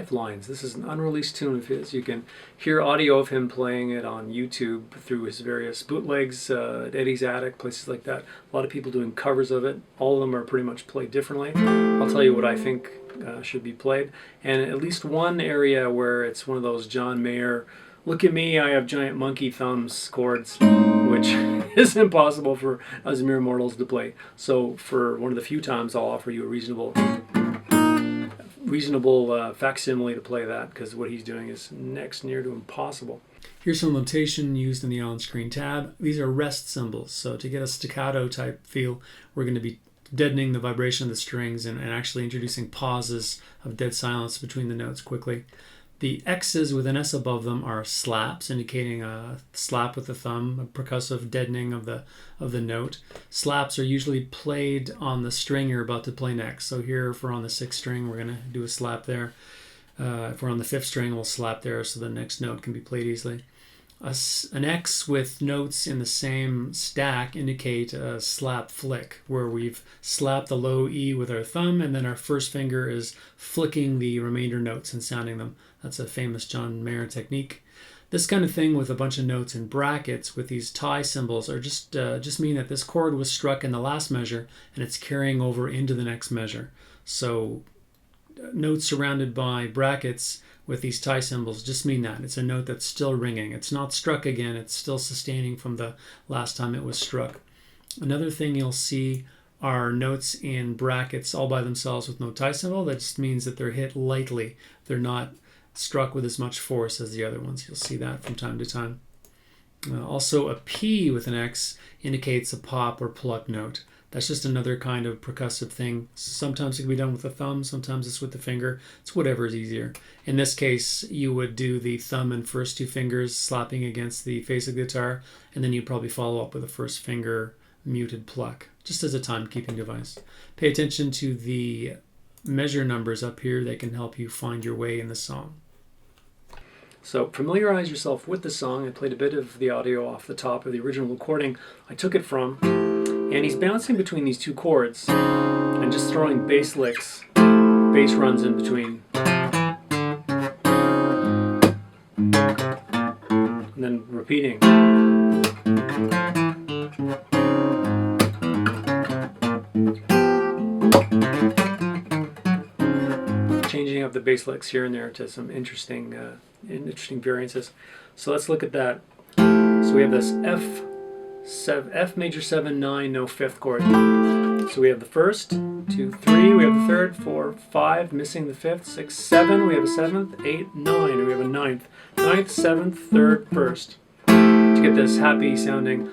Lifelines. This is an unreleased tune of his. You can hear audio of him playing it on YouTube through his various bootlegs at Eddie's Attic, places like that. A lot of people doing covers of it. All of them are pretty much played differently. I'll tell you what I think should be played. And at least one area where it's one of those John Mayer, look at me, I have giant monkey thumbs chords, which is impossible for us mere mortals to play. So for one of the few times I'll offer you a reasonable facsimile to play that, because what he's doing is next near to impossible. Here's some notation used in the on-screen tab. These are rest symbols. So to get a staccato type feel, we're going to be deadening the vibration of the strings and actually introducing pauses of dead silence between the notes quickly. The X's with an S above them are slaps, indicating a slap with the thumb, a percussive deadening of the note. Slaps are usually played on the string you're about to play next. So here, if we're on the 6th string, we're going to do a slap there. If we're on the 5th string, we'll slap there so the next note can be played easily. An X with notes in the same stack indicate a slap flick, where we've slapped the low E with our thumb and then our first finger is flicking the remainder notes and sounding them. That's a famous John Mayer technique. This kind of thing with a bunch of notes in brackets with these tie symbols are just mean that this chord was struck in the last measure and it's carrying over into the next measure. So notes surrounded by brackets with these tie symbols just mean that. It's a note that's still ringing. It's not struck again. It's still sustaining from the last time it was struck. Another thing you'll see are notes in brackets all by themselves with no tie symbol. That just means that they're hit lightly. They're not struck with as much force as the other ones. You'll see that from time to time. Also, a P with an X indicates a pop or pluck note. That's just another kind of percussive thing. Sometimes it can be done with the thumb, sometimes it's with the finger. It's whatever is easier. In this case, you would do the thumb and first 2 fingers slapping against the face of the guitar, and then you'd probably follow up with a first finger muted pluck, just as a timekeeping device. Pay attention to the measure numbers up here. They can help you find your way in the song. So familiarize yourself with the song. I played a bit of the audio off the top of the original recording I took it from. And he's bouncing between these 2 chords and just throwing bass licks, bass runs in between. And then repeating. Changing up the bass licks here and there to some interesting variances. So let's look at that. So we have this F major 7, 9, no 5th chord. So we have the 1st, 2, 3, we have the 3rd, 4, 5, missing the 5th, 6, 7, we have a 7th, 8, 9, we have a 9th, 9th, 7th, 3rd, 1st. To get this happy sounding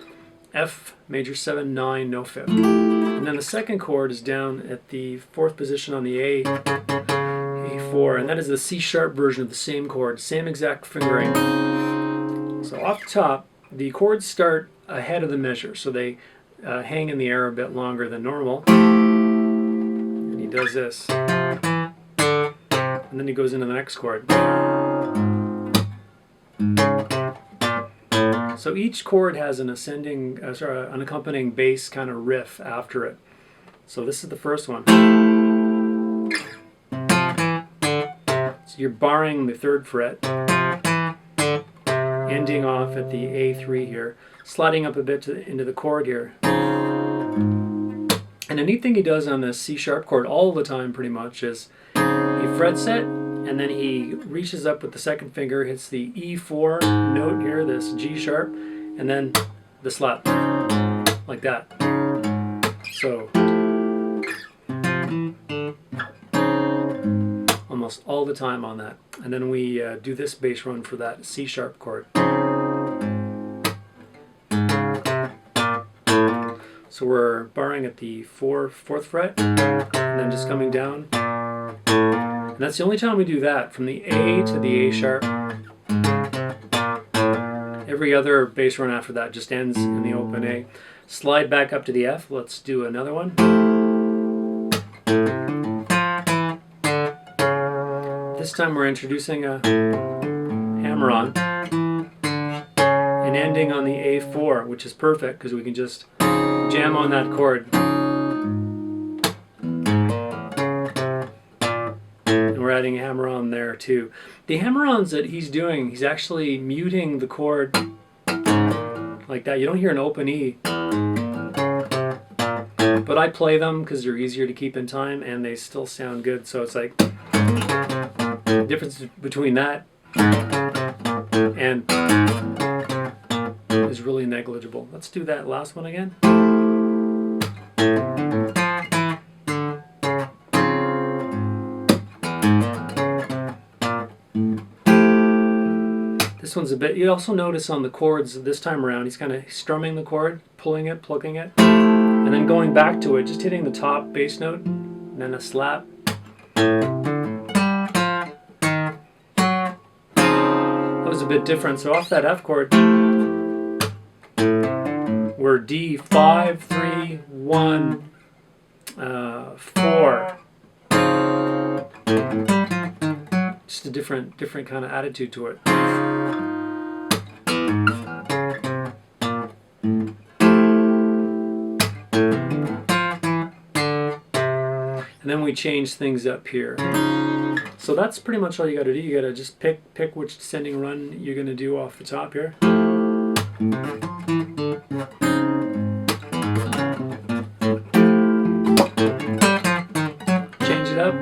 F major 7, 9, no 5th. And then the 2nd chord is down at the 4th position on the A4, and that is the C sharp version of the same chord, same exact fingering. So off the top, the chords start ahead of the measure, so they hang in the air a bit longer than normal. And he does this. And then he goes into the next chord. So each chord has an an accompanying bass kind of riff after it. So this is the first one. So you're barring the 3rd fret, ending off at the A3 here, sliding up a bit into the chord here. And a neat thing he does on this C sharp chord all the time pretty much is he frets it and then he reaches up with the 2nd finger, hits the E4 note here, this G sharp, and then the slap, like that. So almost all the time on that. And then we do this bass run for that C sharp chord. So we're barring at the 4th fret, and then just coming down. And that's the only time we do that, from the A to the A sharp. Every other bass run after that just ends in the open A. Slide back up to the F. Let's do another one. This time we're introducing a hammer-on and ending on the A4, which is perfect because we can just jam on that chord. And we're adding a hammer-on there there too. The hammer-ons that he's doing, he's actually muting the chord like that. You don't hear an open E. But I play them because they're easier to keep in time and they still sound good. So it's like the difference between that and is really negligible. Let's do that last one again. This one's a bit, you also notice on the chords this time around, he's kind of strumming the chord, pulling it, plucking it, and then going back to it, just hitting the top bass note, and then a slap. That was a bit different. So off that F chord, we're D, 5, 3, 1, 4. Just a different kind of attitude to it. And then we change things up here. So that's pretty much all you got to do. You got to just pick which descending run you're going to do off the top here. Change it up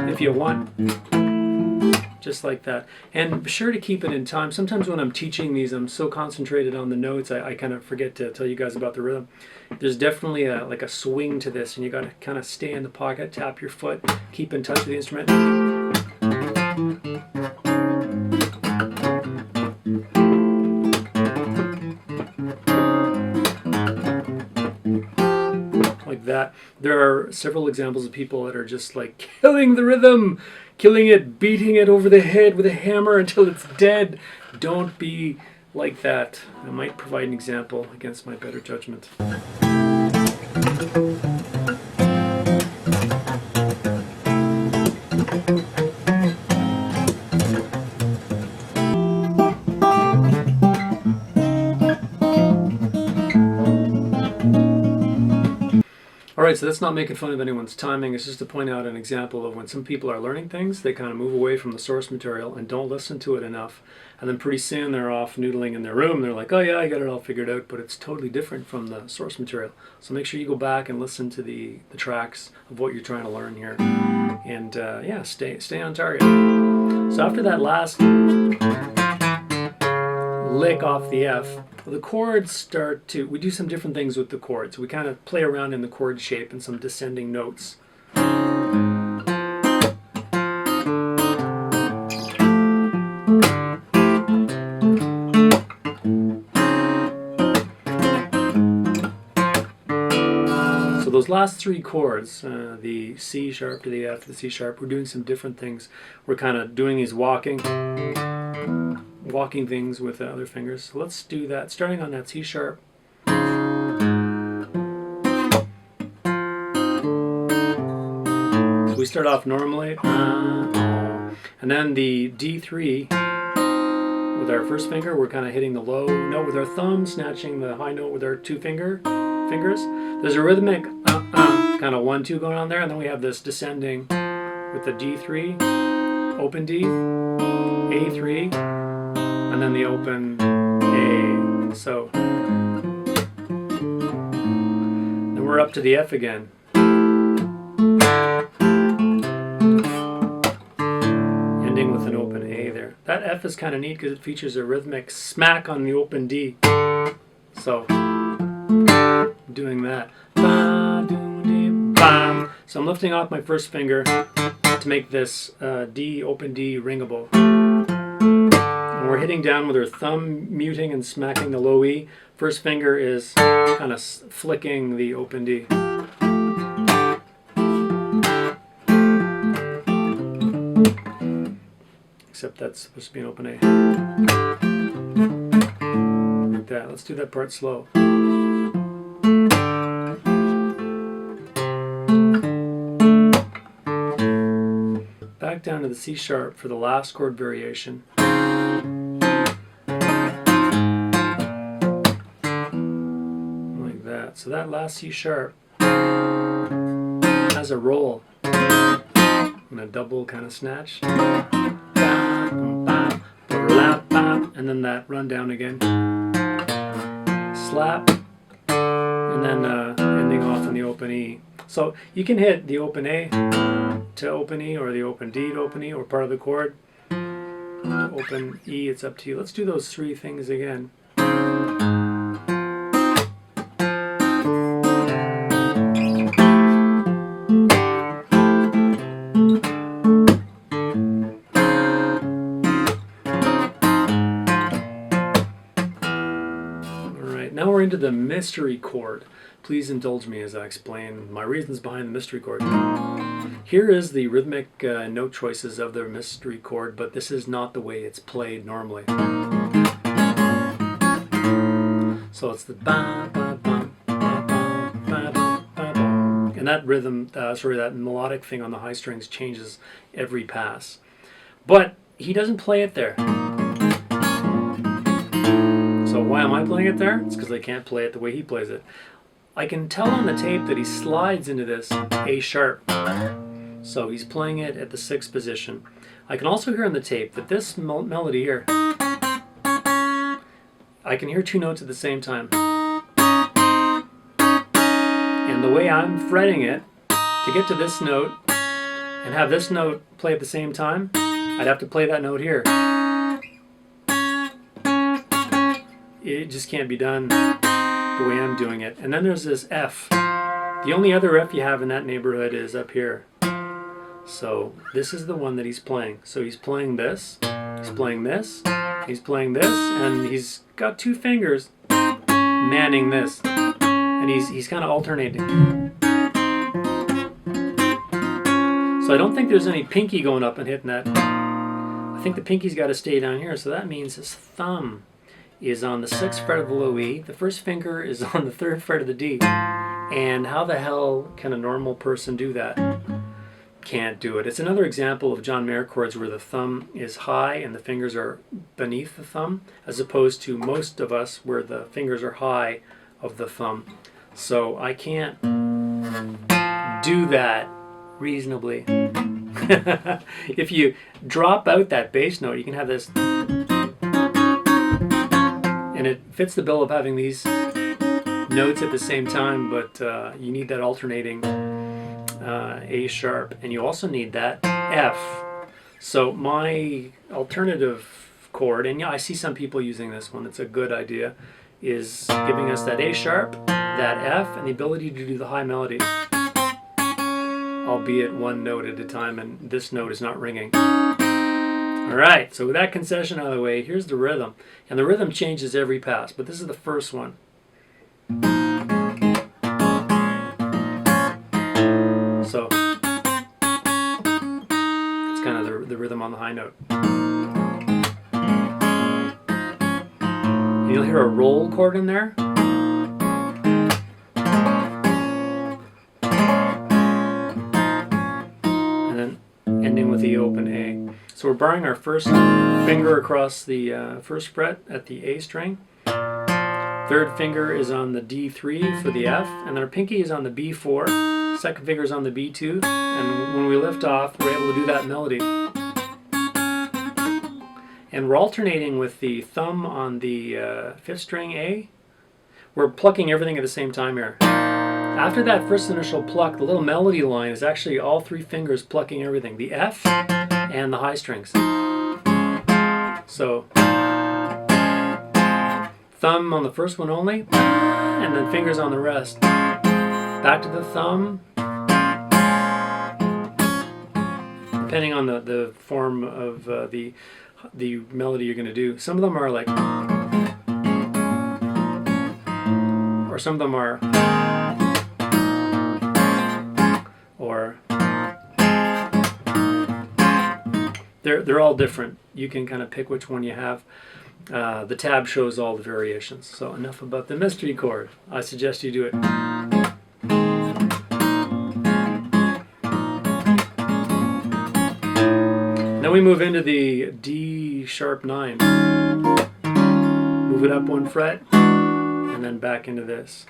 if you want. Just like that. And be sure to keep it in time. Sometimes when I'm teaching these, I'm so concentrated on the notes, I kind of forget to tell you guys about the rhythm. There's definitely like a swing to this, and you got to kind of stay in the pocket, tap your foot, keep in touch with the instrument. Like that. There are several examples of people that are just like killing the rhythm, killing it, beating it over the head with a hammer until it's dead. Don't be like that. I might provide an example against my better judgment. Alright, so that's not making fun of anyone's timing. It's just to point out an example of when some people are learning things, they kind of move away from the source material and don't listen to it enough. And then pretty soon they're off noodling in their room. They're like, oh yeah, I got it all figured out, but it's totally different from the source material. So make sure you go back and listen to the tracks of what you're trying to learn here. And yeah, stay on target. So after that last lick off the F, the chords start to, we do some different things with the chords. We kind of play around in the chord shape and some descending notes. So those last three chords, the C sharp to the F to the C sharp, we're doing some different things. We're kind of doing these walking things with the other fingers. So let's do that, starting on that C sharp. So we start off normally, and then the D3 with our first finger, we're kind of hitting the low note with our thumb, snatching the high note with our two fingers. There's a rhythmic kind of 1-2 going on there, and then we have this descending with the D3, open D, A3, and then the open A. So then we're up to the F again. Ending with an open A there. That F is kind of neat because it features a rhythmic smack on the open D. So doing that. So I'm lifting off my first finger to make this D, open D ringable. And we're hitting down with our thumb muting and smacking the low E. First finger is kind of flicking the open D. Except that's supposed to be an open A. Like that. Let's do that part slow. Back down to the C sharp for the last chord variation. Like that. So that last C sharp has a roll I'm going to double kind of snatch. And then that run down again. Slap. And then ending off in the open E. So you can hit the open A to open E, or the open D to open E, or part of the chord. Open E, it's up to you. Let's do those three things again. Now we're into the mystery chord. Please indulge me as I explain my reasons behind the mystery chord. Here is the rhythmic note choices of the mystery chord, but this is not the way it's played normally. So it's the ba ba ba ba ba ba ba ba, and that rhythm, that melodic thing on the high strings changes every pass. But he doesn't play it there. So why am I playing it there? It's because I can't play it the way he plays it. I can tell on the tape that he slides into this A sharp. So he's playing it at the 6th position. I can also hear on the tape that this melody here, I can hear two notes at the same time. And the way I'm fretting it, to get to this note and have this note play at the same time, I'd have to play that note here. It just can't be done the way I'm doing it. And then there's this F. The only other F you have in that neighborhood is up here. So this is the one that he's playing. So he's playing this, he's playing this, he's playing this, and he's got two fingers manning this. And he's kind of alternating. So I don't think there's any pinky going up and hitting that. I think the pinky's got to stay down here. So that means his thumb is on the 6th fret of the low E. The first finger is on the 3rd fret of the D. And how the hell can a normal person do that? Can't do it. It's another example of John Mayer chords where the thumb is high and the fingers are beneath the thumb, as opposed to most of us where the fingers are high of the thumb. So I can't do that reasonably. If you drop out that bass note, you can have this, and it fits the bill of having these notes at the same time, but you need that alternating A sharp, and you also need that F. So my alternative chord, and yeah, I see some people using this one, it's a good idea, is giving us that A sharp, that F, and the ability to do the high melody, albeit one note at a time, and this note is not ringing. Alright, so with that concession out of the way, here's the rhythm. And the rhythm changes every pass, but this is the first one. So, it's kind of the rhythm on the high note. And you'll hear a roll chord in there. And then ending with the open A. So we're barring our first finger across the 1st fret at the A string. 3rd finger is on the D3 for the F, and then our pinky is on the B4. 2nd finger is on the B2, and when we lift off, we're able to do that melody. And we're alternating with the thumb on the 5th string A. We're plucking everything at the same time here. After that first initial pluck, the little melody line is actually all 3 fingers plucking everything. The F and the high strings. So, thumb on the first one only, and then fingers on the rest. Back to the thumb. Depending on the form of the melody you're going to do. Some of them are like, or some of them are, or they're all different. You can kind of pick which one you have. The tab shows all the variations. So enough about the mystery chord. I suggest you do it. Then we move into the D sharp 9. Move it up 1 fret, and then back into this.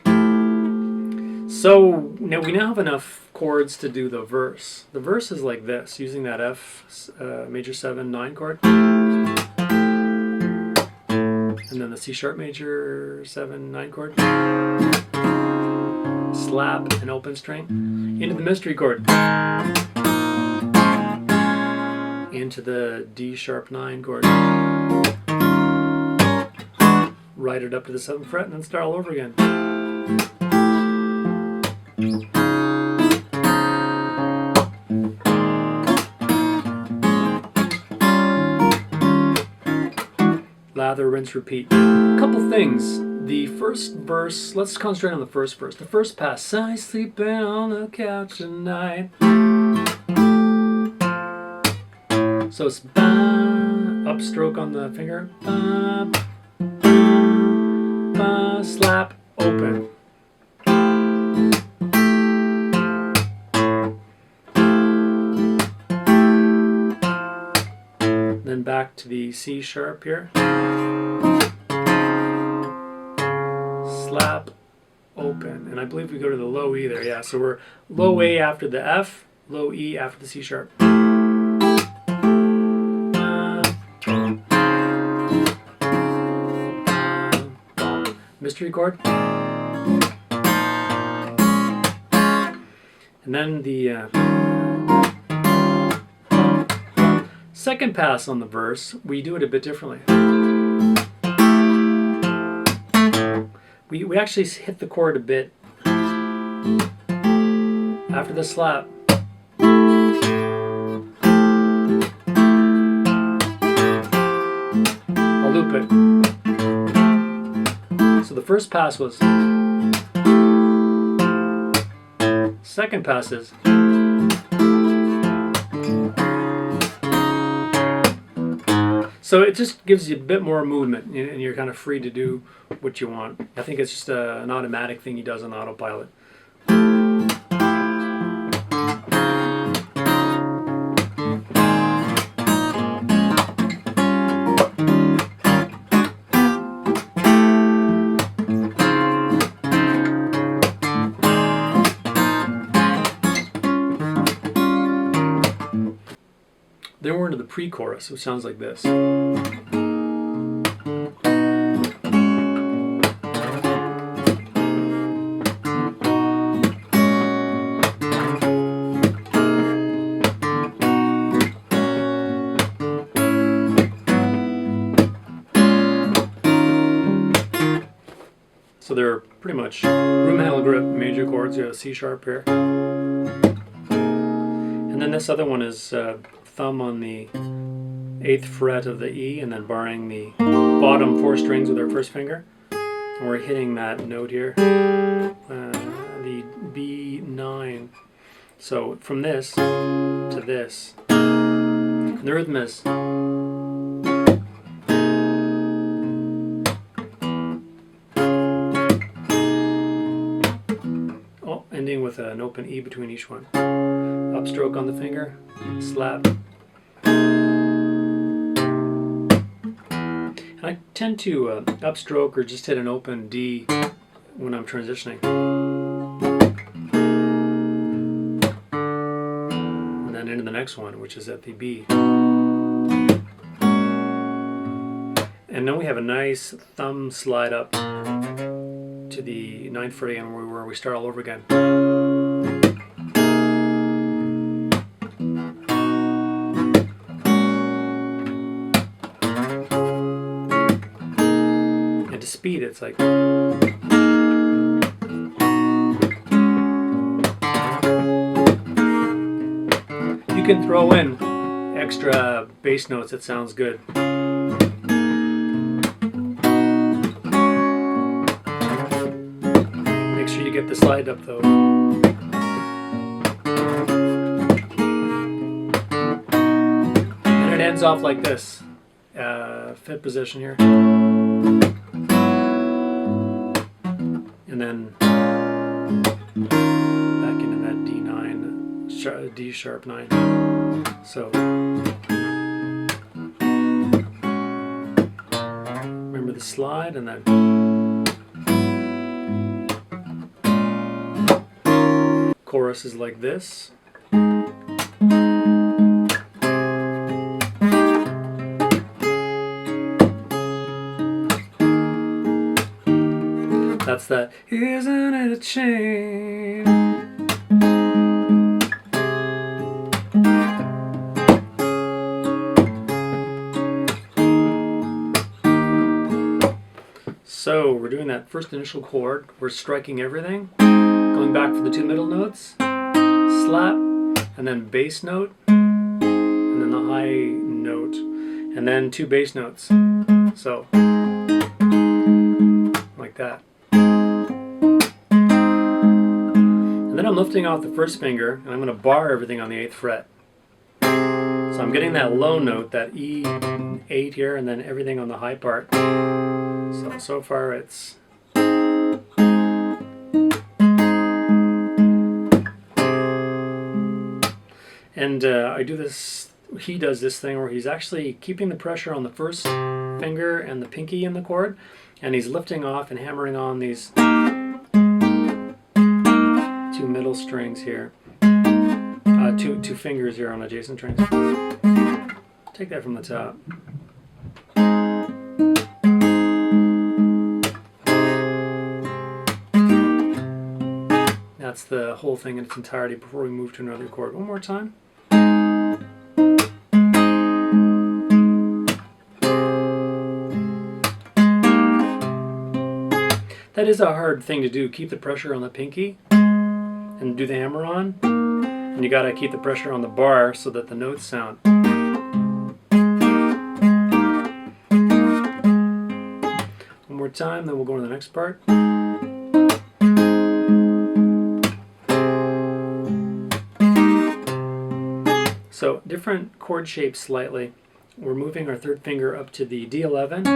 So now we have enough chords to do the verse. The verse is like this, using that F major 7 9 chord, and then the C sharp major 7 9 chord, slap an open string, into the mystery chord, into the D sharp 9 chord, write it up to the 7th fret, and then start all over again. Lather, rinse, repeat. A couple things. The first verse, let's concentrate on the first verse. The first pass, I sleeping on the couch at night. So it's ba, upstroke on the finger, ba, ba, ba, slap, open. Then back to the C sharp here. Slap, open. And I believe we go to the low E there. Yeah, so we're low A after the F, low E after the C sharp. Mystery chord. And then the second pass on the verse, we do it a bit differently. We actually hit the chord a bit after the slap. I'll loop it. So the first pass was, second pass is, so it just gives you a bit more movement, and you're kind of free to do what you want. I think it's just an automatic thing he does on autopilot. Then we're into the pre-chorus, which sounds like this. So they're pretty much room handle grip major chords. You have a C sharp here. And then this other one is thumb on the 8th fret of the E, and then barring the bottom 4 strings with our first finger. And we're hitting that note here, the B9. So from this to this. And the rhythm is ending with an open E between each one. Upstroke on the finger, slap. And I tend to upstroke or just hit an open D when I'm transitioning. And then into the next one, which is at the B. And then we have a nice thumb slide up to the 9th fret again, where we start all over again. And to speed, it's like. You can throw in extra bass notes, it sounds good. Make sure you get the slide up though. And it ends off like this. Fifth position here. And then back into that D9, D sharp 9. So remember the slide and then chorus is like this. That's that, isn't it a shame? So we're doing that first initial chord. We're striking everything, going back for the two middle notes, slap, and then bass note, and then the high note, and then two bass notes. So, like that. And then I'm lifting off the first finger, and I'm going to bar everything on the 8th fret. So I'm getting that low note, that E8 here, and then everything on the high part. So far it's... And I do this, he does this thing where he's actually keeping the pressure on the first finger and the pinky in the chord, and he's lifting off and hammering on these two middle strings here, two fingers here on adjacent strings. Take that from the top. That's the whole thing in its entirety before we move to another chord. One more time. That is a hard thing to do. Keep the pressure on the pinky and do the hammer on. And you gotta keep the pressure on the bar so that the notes sound. One more time, then we'll go to the next part. So different chord shapes slightly. We're moving our third finger up to the D11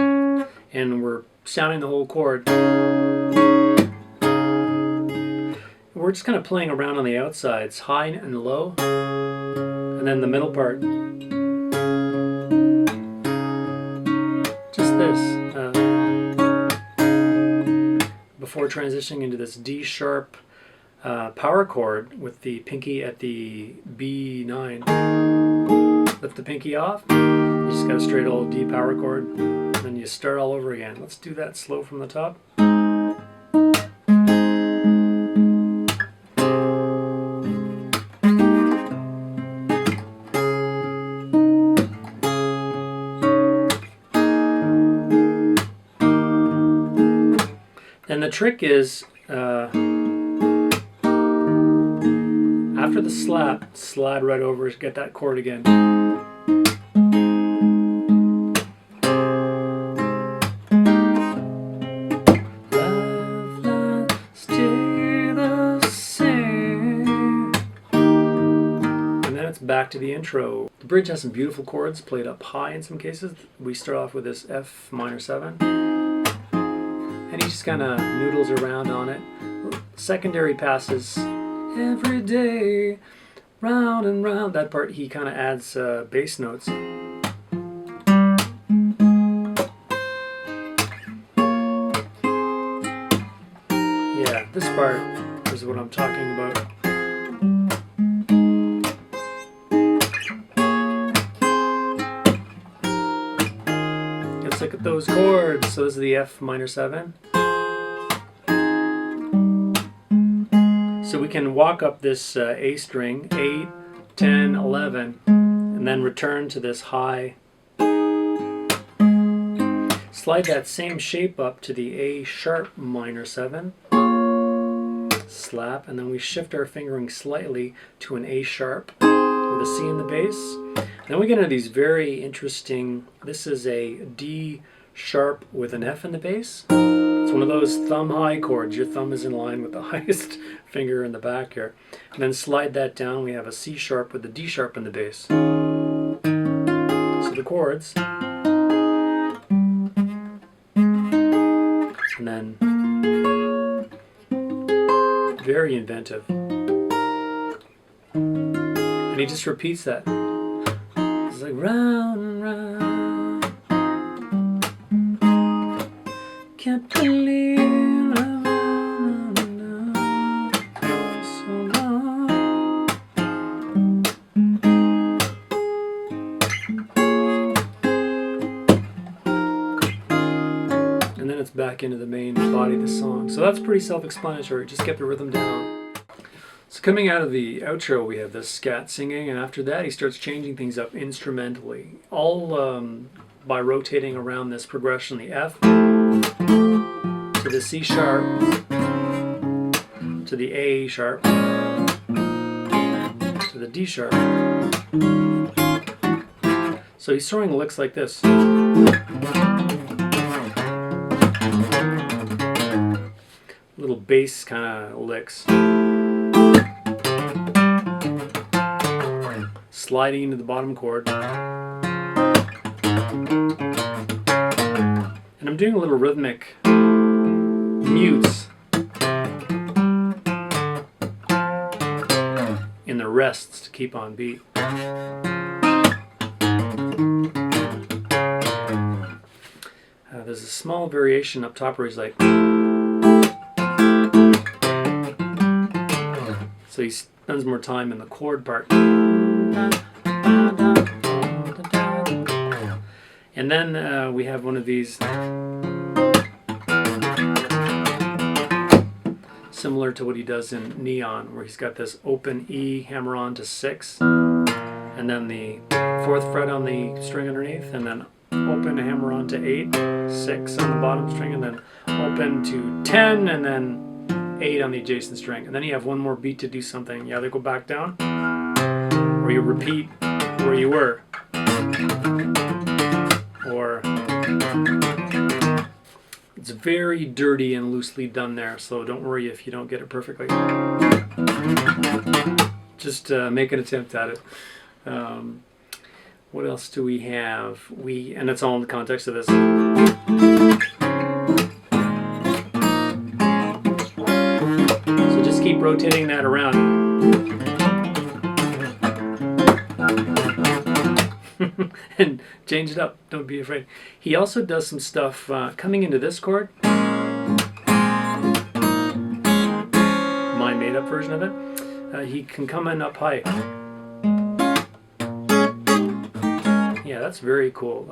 and we're sounding the whole chord. We're just kind of playing around on the outsides, high and low, and then the middle part. Just this. Before transitioning into this D sharp power chord with the pinky at the B9. Lift the pinky off, you just got a straight old D power chord, and then you start all over again. Let's do that slow from the top. And the trick is, after the slap, slide right over, get that chord again. Lifelines stay the same. And then it's back to the intro. The bridge has some beautiful chords played up high in some cases. We start off with this F minor 7. And he just kind of noodles around on it. Secondary passes every day, round and round. That part he kind of adds bass notes. Yeah, this part is what I'm talking about. Let's look at those chords. So this is the F minor 7. So we can walk up this A string, 8, 10, 11, and then return to this high. Slide that same shape up to the A sharp minor 7. Slap, and then we shift our fingering slightly to an A sharp with a C in the bass. Then we get into these very interesting, this is a D sharp with an F in the bass. It's one of those thumb high chords. Your thumb is in line with the highest finger in the back here. And then slide that down, we have a C sharp with a D sharp in the bass. So the chords. And then, very inventive. And he just repeats that. It's like round and round. Can't believe I'm so long. back into the main body of the song. So that's pretty self-explanatory. Just get the rhythm down. So coming out of the outro, we have the scat singing, and after that he starts changing things up instrumentally, all by rotating around this progression, the F to the C sharp to the A sharp to the D sharp. So he's throwing licks like this. Little bass kind of licks. Sliding into the bottom chord. And I'm doing a little rhythmic mutes in the rests to keep on beat. There's a small variation up top where he's like, so he spends more time in the chord part. And then we have one of these similar to what he does in Neon, where he's got this open E hammer on to 6, and then the 4th fret on the string underneath, and then open hammer on to 8, 6 on the bottom string, and then open to 10, and then 8 on the adjacent string. And then you have one more beat to do something. You either go back down, or you repeat where you were. Or it's very dirty and loosely done there, so don't worry if you don't get it perfectly. Just make an attempt at it. What else do we have? And it's all in the context of this. So just keep rotating that around. And change it up. Don't be afraid. He also does some stuff coming into this chord. My made-up version of it. He can come in up high. Yeah, that's very cool.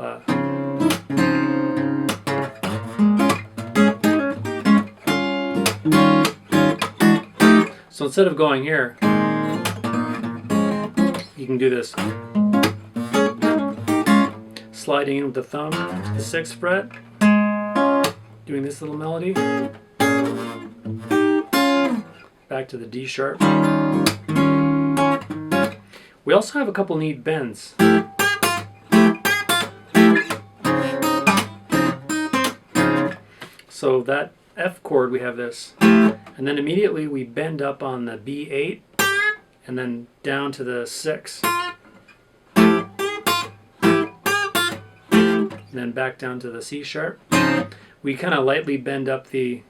So instead of going here, you can do this. Sliding in with the thumb to the 6th fret, doing this little melody, back to the D sharp. We also have a couple neat bends. So that F chord, we have this, and then immediately we bend up on the B8 and then down to the 6. And then back down to the C sharp. We kind of lightly bend up the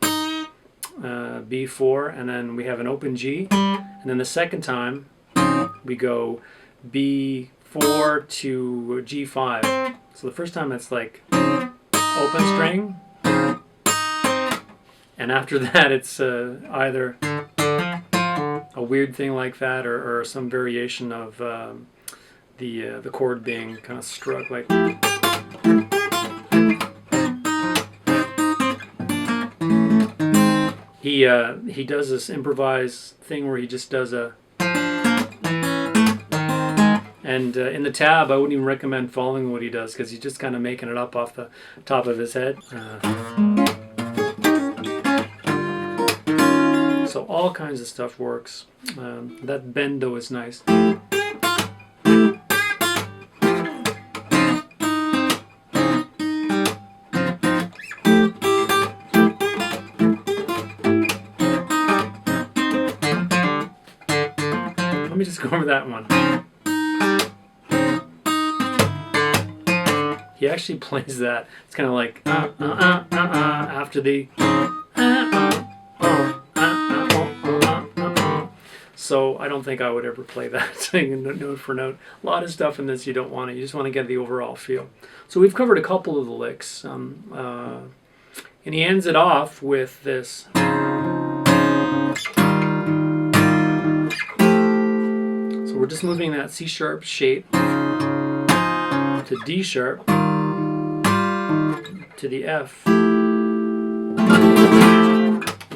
B4, and then we have an open G, and then the second time we go B4 to G5. So the first time it's like open string, and after that it's either a weird thing like that or some variation of the chord being kind of struck like. He does this improvised thing where he just does a, and in the tab I wouldn't even recommend following what he does because he's just kind of making it up off the top of his head. So all kinds of stuff works. That bend though is nice. Let me just go over that one. He actually plays that. It's kind of like after the. So I don't think I would ever play that thing note for note. A lot of stuff in this you don't want to. You just want to get the overall feel. So we've covered a couple of the licks, and he ends it off with this. So we're just moving that C sharp shape to D sharp to the F,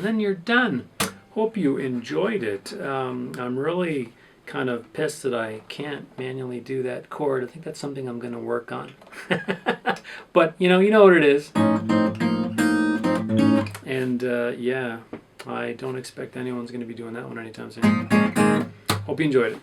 then you're done. Hope you enjoyed it. I'm really kind of pissed that I can't manually do that chord. I think that's something I'm going to work on. But you know what it is. And yeah, I don't expect anyone's going to be doing that one anytime soon. Hope you enjoyed it.